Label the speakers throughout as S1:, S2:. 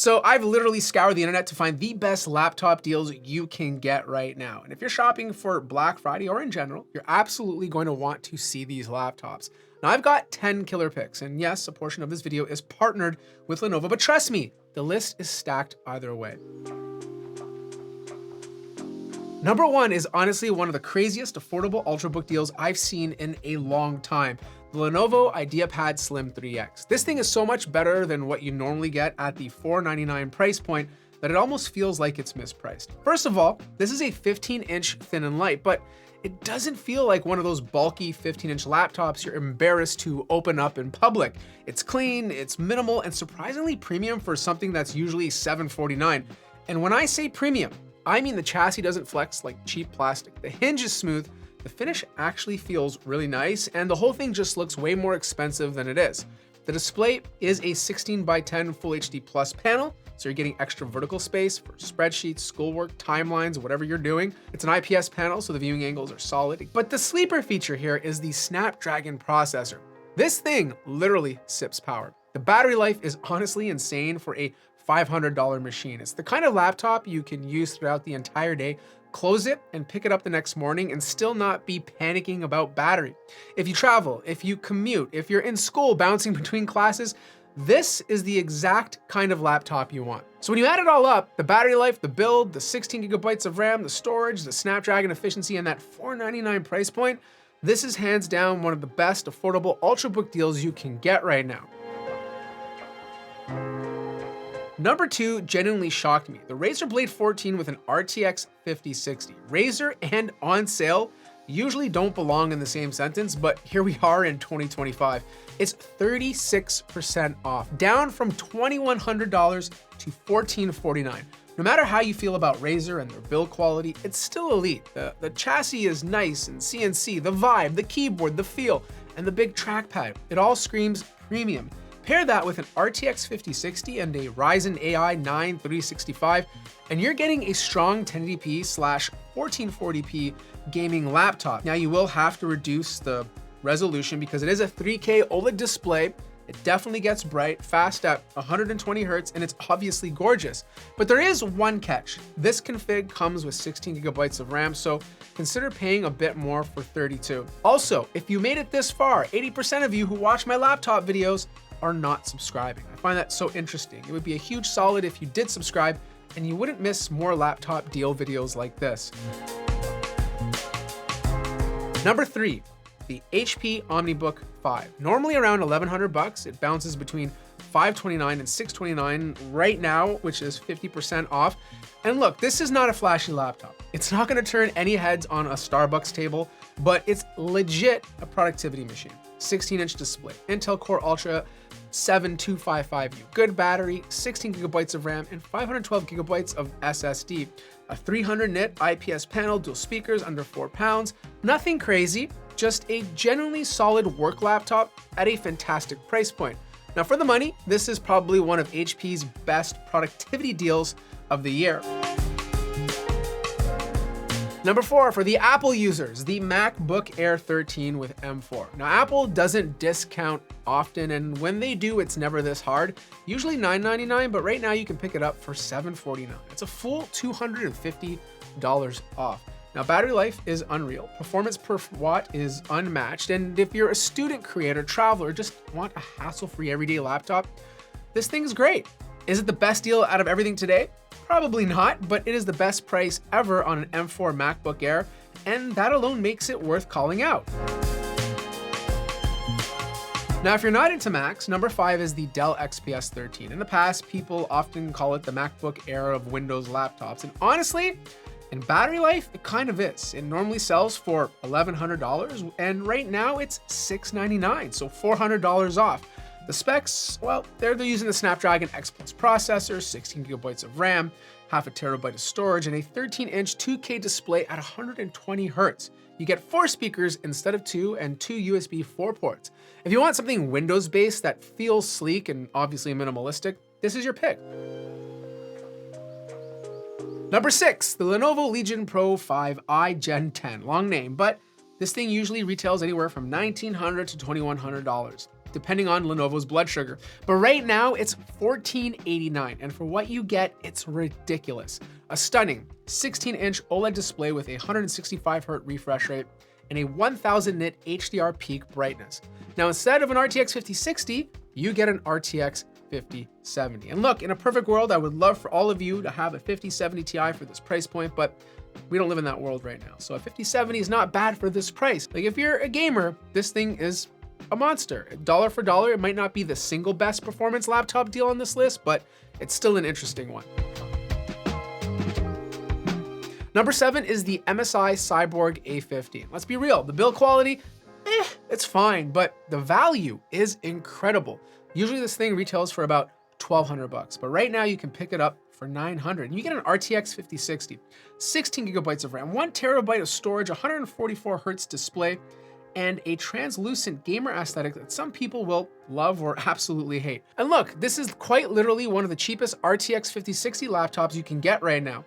S1: So I've literally scoured the internet to find the best laptop deals you can get right now. And if you're shopping for Black Friday or in general, you're absolutely going to want to see these laptops. Now I've got 10 killer picks, and yes, a portion of this video is partnered with Lenovo, but trust me, the list is stacked either way. Number one is honestly one of the craziest affordable Ultrabook deals I've seen in a long time. The Lenovo IdeaPad Slim 3X. This thing is so much better than what you normally get at the $499 price point that it almost feels like it's mispriced. First of all, this is a 15-inch thin and light, but it doesn't feel like one of those bulky 15-inch laptops you're embarrassed to open up in public. It's clean, it's minimal, and surprisingly premium for something that's usually $749. And when I say premium, I mean the chassis doesn't flex like cheap plastic. The hinge is smooth, the finish actually feels really nice, and the whole thing just looks way more expensive than it is. The display is a 16:10 Full HD Plus panel, so you're getting extra vertical space for spreadsheets, schoolwork, timelines, whatever you're doing. It's an IPS panel, so the viewing angles are solid. But the sleeper feature here is the Snapdragon processor. This thing literally sips power. The battery life is honestly insane for a $500 machine. It's the kind of laptop you can use throughout the entire day, close it and pick it up the next morning and still not be panicking about battery. If you travel, if you commute, if you're in school bouncing between classes, this is the exact kind of laptop you want. So when you add it all up, the battery life, the build, the 16 gigabytes of RAM, the storage, the Snapdragon efficiency, and that $499 price point, this is hands down one of the best affordable Ultrabook deals you can get right now. Number two genuinely shocked me. The Razer Blade 14 with an RTX 5060. Razer and on sale usually don't belong in the same sentence, but here we are in 2025. It's 36% off, down from $2,100 to $1,449. No matter how you feel about Razer and their build quality, it's still elite. The chassis is nice and CNC, the vibe, the keyboard, the feel, and the big trackpad. It all screams premium. Pair that with an RTX 5060 and a Ryzen AI 9 365, and you're getting a strong 1080p/1440p gaming laptop. Now you will have to reduce the resolution because it is a 3K OLED display. It definitely gets bright, fast at 120 Hz, and it's obviously gorgeous. But there is one catch. This config comes with 16 gigabytes of RAM, so consider paying a bit more for 32. Also, if you made it this far, 80% of you who watch my laptop videos are not subscribing. I find that so interesting. It would be a huge solid if you did subscribe and you wouldn't miss more laptop deal videos like this. Number three, the HP OmniBook 5. Normally around $1,100, it bounces between $529 and $629 right now, which is 50% off. And look, this is not a flashy laptop. It's not gonna turn any heads on a Starbucks table, but it's legit a productivity machine. 16-inch display, Intel Core Ultra 7255U, good battery, 16 gigabytes of RAM, and 512 gigabytes of SSD. A 300 nit IPS panel, dual speakers, under 4 pounds. Nothing crazy, just a genuinely solid work laptop at a fantastic price point. Now for the money, this is probably one of HP's best productivity deals of the year. Number four, for the Apple users, the MacBook Air 13 with M4. Now, Apple doesn't discount often, and when they do, it's never this hard. Usually $999, but right now you can pick it up for $749. It's a full $250 off. Now, battery life is unreal. Performance per watt is unmatched, and if you're a student, creator, traveler, just want a hassle-free everyday laptop, this thing's great. Is it the best deal out of everything today? Probably not, but it is the best price ever on an M4 MacBook Air, and that alone makes it worth calling out. Now, if you're not into Macs, number five is the Dell XPS 13. In the past, people often call it the MacBook Air of Windows laptops, and honestly, in battery life, it kind of is. It normally sells for $1,100, and right now it's $699, so $400 off. The specs, well, they're using the Snapdragon X Plus processor, 16 gigabytes of RAM, half a terabyte of storage, and a 13-inch 2K display at 120 Hz. You get 4 speakers instead of 2 and 2 USB 4 ports. If you want something Windows-based that feels sleek and obviously minimalistic, this is your pick. Number 6, the Lenovo Legion Pro 5i Gen 10. Long name, but this thing usually retails anywhere from $1,900 to $2,100. depending on Lenovo's blood sugar. But right now it's $1489, and for what you get, it's ridiculous. A stunning 16-inch OLED display with a 165Hz refresh rate and a 1000 nit HDR peak brightness. Now, instead of an RTX 5060, you get an RTX 5070. And look, in a perfect world, I would love for all of you to have a 5070 Ti for this price point, but we don't live in that world right now. So a 5070 is not bad for this price. Like, if you're a gamer, this thing is a monster. Dollar for dollar, it might not be the single best performance laptop deal on this list, but it's still an interesting one. Number 7 is the MSI Cyborg A50. Let's be real, the build quality, it's fine, but the value is incredible. Usually this thing retails for about $1,200, but right now you can pick it up for $900. And you get an RTX 5060, 16 gigabytes of RAM, 1 terabyte of storage, 144 Hz display, and a translucent gamer aesthetic that some people will love or absolutely hate. And look, this is quite literally one of the cheapest RTX 5060 laptops you can get right now.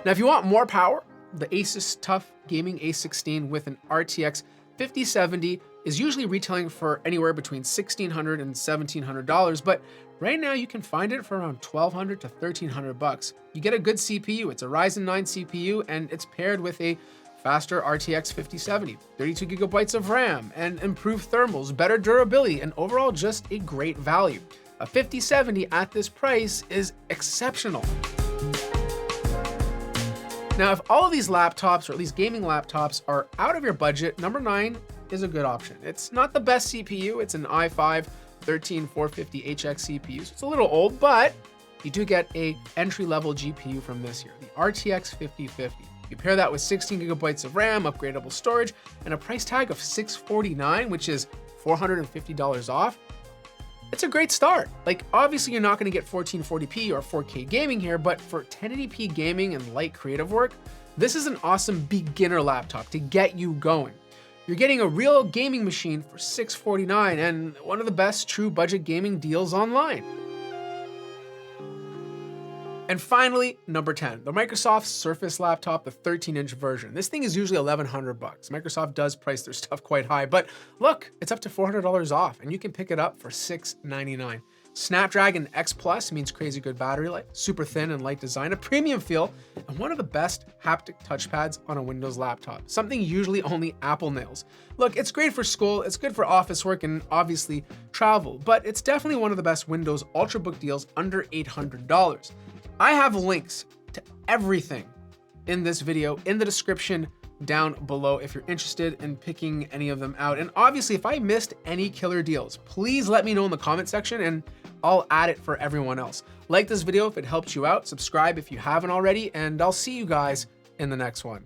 S1: Now, if you want more power, the ASUS TUF Gaming A16 with an RTX 5070 is usually retailing for anywhere between $1,600 and $1,700, but right now you can find it for around $1,200 to $1,300. You get a good CPU, it's a Ryzen 9 CPU, and it's paired with a faster RTX 5070, 32 gigabytes of RAM, and improved thermals, better durability, and overall just a great value. A 5070 at this price is exceptional. Now, if all of these laptops, or at least gaming laptops, are out of your budget, number 9 is a good option. It's not the best CPU, it's an i5-13450HX CPU, so it's a little old, but you do get a entry-level GPU from this year, the RTX 5050. You pair that with 16 gigabytes of RAM, upgradable storage, and a price tag of $649, which is $450 off. It's a great start. Like, obviously you're not gonna get 1440p or 4K gaming here, but for 1080p gaming and light creative work, this is an awesome beginner laptop to get you going. You're getting a real gaming machine for $649 and one of the best true budget gaming deals online. And finally, number 10, the Microsoft Surface laptop, the 13-inch version. This thing is usually $1,100. Microsoft does price their stuff quite high, but look, it's up to $400 off, and you can pick it up for $699. Snapdragon X Plus means crazy good battery life, super thin and light design, a premium feel, and one of the best haptic touchpads on a Windows laptop, something usually only Apple nails. Look, it's great for school, it's good for office work, and obviously travel, but it's definitely one of the best Windows Ultrabook deals under $800. I have links to everything in this video in the description down below if you're interested in picking any of them out. And obviously, if I missed any killer deals, please let me know in the comment section and I'll add it for everyone else. Like this video if it helped you out, subscribe if you haven't already, and I'll see you guys in the next one.